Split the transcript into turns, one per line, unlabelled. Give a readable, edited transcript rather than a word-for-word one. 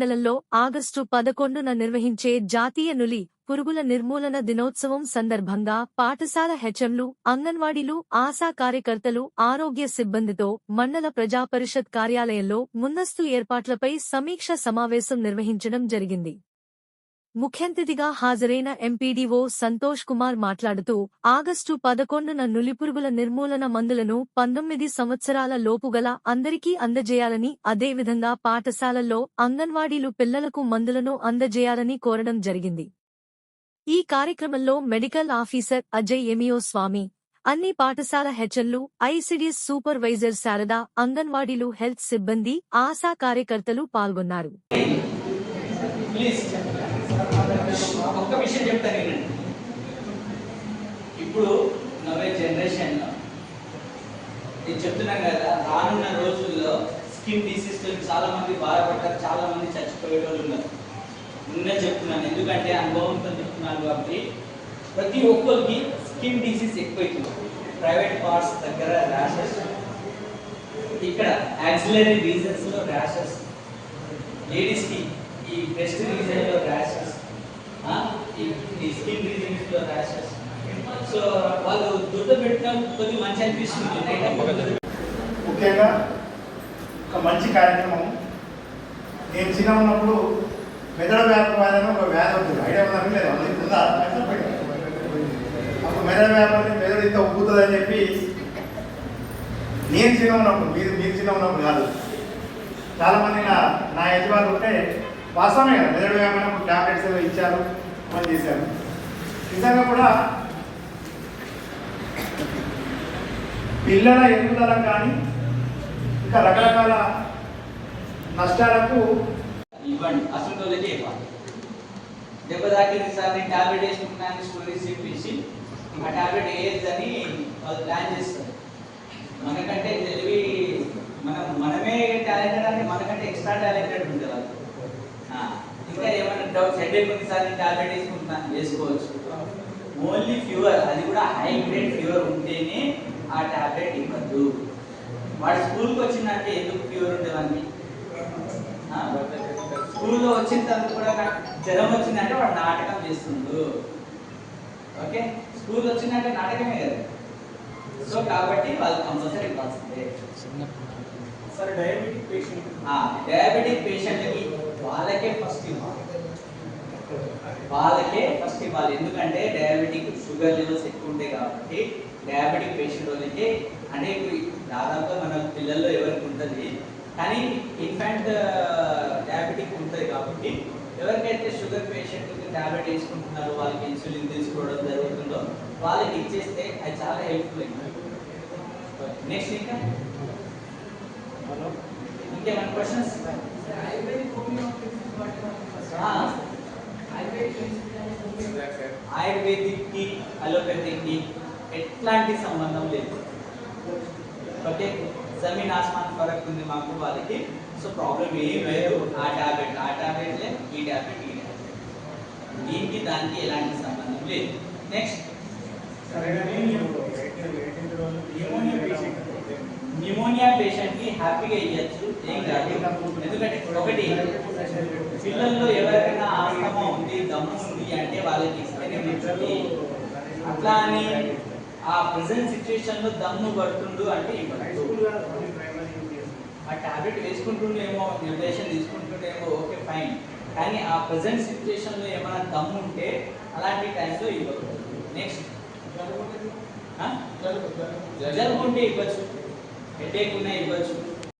మండలంలో ఆగస్టు 11న నిర్వహించే జాతీయ నులి పురుగుల నిర్మూలన దినోత్సవం సందర్భంగా పాఠశాల హెచ్ఎంలు, అంగన్వాడీలు, ఆశా కార్యకర్తలు, ఆరోగ్య సిబ్బందితో మండల ప్రజాపరిషత్ కార్యాలయంలో ముందస్తు ఏర్పాట్లపై సమీక్ష సమావేశం నిర్వహించడం జరిగింది. ముఖ్యాతిథిగా హాజరైన ఎంపీడీఓ సంతోష్ కుమార్ మాట్లాడుతూ ఆగస్టు 11న నులిపురుగుల నిర్మూలన మందులను 19 సంవత్సరాల లోపుగల అందరికీ అందజేయాలని, అదేవిధంగా పాఠశాలల్లో అంగన్వాడీలు పిల్లలకు మందులను అందజేయాలని కోరడం జరిగింది. ఈ కార్యక్రమంలో మెడికల్ ఆఫీసర్ అజయ్ ఎమియో స్వామి, అన్ని పాఠశాల హెచ్ఎంలు, ఐసిడిఎస్ సూపర్వైజర్ శారద, అంగన్వాడీలు, హెల్త్ సిబ్బంది, ఆశా కార్యకర్తలు పాల్గొన్నారు.
ఒక్క విషయం చెప్తాను వినండి. ఇప్పుడు నవ్వే జనరేషన్ నేను చెప్తున్నాను కదా, రానున్న రోజుల్లో స్కిన్ డిసీజ్ చాలా మంది బాధపడతారు, చాలా మంది చచ్చిపోయే వాళ్ళు ఉన్నారు. ముందే చెప్తున్నాను, ఎందుకంటే అనుభవంతో చెప్తున్నాను కాబట్టి. ప్రతి ఒక్కరికి స్కిన్ డిసీజ్ ఎక్కువైతుంది. ప్రైవేట్ పార్ట్స్ దగ్గర ర్యాషెస్, ఇక్కడ యాక్సిలరీ రీజన్స్ లో ర్యాషెస్, లేడీస్ కి ఈ బ్రెస్ట్ రీజన్ లో ర్యాషెస్, ఈ స్కిన్ రీజన్స్ లో ర్యాషెస్. సో వాళ్ళు దుడ్డు పెట్టడం కొద్ది మంచి అనిపిస్తుంది.
ముఖ్యంగా ఒక మంచి కార్యక్రమం. నేను చిన్న ఉన్నప్పుడు మెదడు వ్యాపారం ఒక వ్యాధి ఉంటుంది, ఐడియా ఉందని లేదు, అందుకు ఉందా? అప్పుడు మెదడు వ్యాపారం మెదడు ఇంత ఉబ్బుతుంది అని చెప్పి నేను చిన్న ఉన్నప్పుడు, మీరు చిన్న ఉన్నప్పుడు కాదు, చాలామంది నా యజమానులు ఉంటే వాస్తవమే కదా, మెదడు వ్యాపారం ట్యాబ్లెట్స్ ఏదో ఇచ్చారు, మనం చేశారు. నిజంగా కూడా పిల్లల ఎదుగుదల కానీ ఇంకా రకరకాల నష్టాలకు
ఇవ్వండి. అసలు ఇవ్వాలి. దెబ్బ తాకింది సార్, నేను ట్యాబ్లెట్ వేసుకుంటున్నాను స్టోరీస్ చెప్పేసి ఆ ట్యాబ్లెట్ వేయద్దని వాళ్ళు ప్లాన్ చేస్తారు. మనకంటే తెలివి మనమే టాలెంటెడ్ అంటే మనకంటే ఎక్స్ట్రా టాలెంటెడ్ ఉంటుంది వాళ్ళు. ఇంకా ఏమైనా డౌట్స్, హెడేక్ ఉంది సార్ నేను ట్యాబ్లెట్ వేసుకుంటున్నాను, వేసుకోవచ్చు. ఓన్లీ ఫీవర్, అది కూడా హై గ్రేడ్ ఫీవర్ ఉంటేనే ఆ ట్యాబ్లెట్ ఇవ్వద్దు. వాడు స్కూల్కి వచ్చిందంటే ఎందుకు ఫీవర్ ఉండేవాడిని, స్కూల్లో వచ్చిన తర్వాత కూడా జ్వరం వచ్చిందంటే వాడు నాటకం చేస్తుండు. ఓకే, స్కూల్ వచ్చిందంటే నాటకమే కదా. సో కాబట్టి వాళ్ళు కంపల్సరీ ఇవ్వాల్సిందే.
సరే,
డయాబెటిక్ పేషెంట్కి వాళ్ళకే ఫస్ట్ ఇవ్వాలి. ఎందుకంటే డయాబెటిక్ షుగర్ లెవెల్స్ ఎక్కువ ఉంటాయి కాబట్టి డయాబెటిక్ పేషెంట్ వాళ్ళకి, అంటే దాదాపుగా మన పిల్లల్లో ఎవరికి ఉంటుంది, కానీ ఇన్ఫాంట్ డయాబెటిక్ ఉంటుంది కాబట్టి ఎవరికైతే షుగర్ పేషెంట్ ట్యాబ్లెట్ వేసుకుంటున్నారో, వాళ్ళకి ఇన్సులిన్ తీసుకోవడం జరుగుతుందో వాళ్ళకి ఇచ్చేస్తే అది చాలా హెల్ప్ఫుల్ అయింది. నెక్స్ట్ ఇంకేమైనా క్వశ్చన్స్? ఆయుర్వేదిక్ కి అలోపతిక్ కి ఎట్లాంటి సంబంధం లేదు. ఓకే, జమీన్ ఆస్మాన్ ఫరక్ ఉంది మాకు వాళ్ళకి. సో ప్రాబ్లం ఏం లేదు. ఆ టాబ్లెట్లే, ఈ టాబ్లెట్, దీనికి దానికి ఎలాంటి సంబంధం లేదు. నెక్స్ట్, న్యూమోనియా పేషెంట్ కి హ్యాపీగా ఇవ్వచ్చు, ఏం కాదు. ఎందుకంటే ఒకటి, పిల్లల్లో ఎవరికైనా ఆస్తమా ఉంది, దమ్ము ఉంది అంటే వాళ్ళకి ఇస్తేనే మంచిది. అట్లా అని ఆ ప్రెసెంట్ సిచ్యువేషన్ లో దమ్ము పడుతుండు అంటే ఇవ్వదు. ఆ టాబ్లెట్ వేసుకుంటుండేమో, న్యూట్రిషన్ తీసుకుంటుండేమో, ఓకే ఫైన్. కానీ ఆ ప్రెసెంట్ సిచ్యువేషన్ లో ఏమైనా దమ్ము ఉంటే అలాంటి టైంలో ఇవ్వదు. నెక్స్ట్, జలుబు ఉంటే ఇవ్వచ్చు, హెడేక్ ఉన్నా ఇవ్వచ్చు,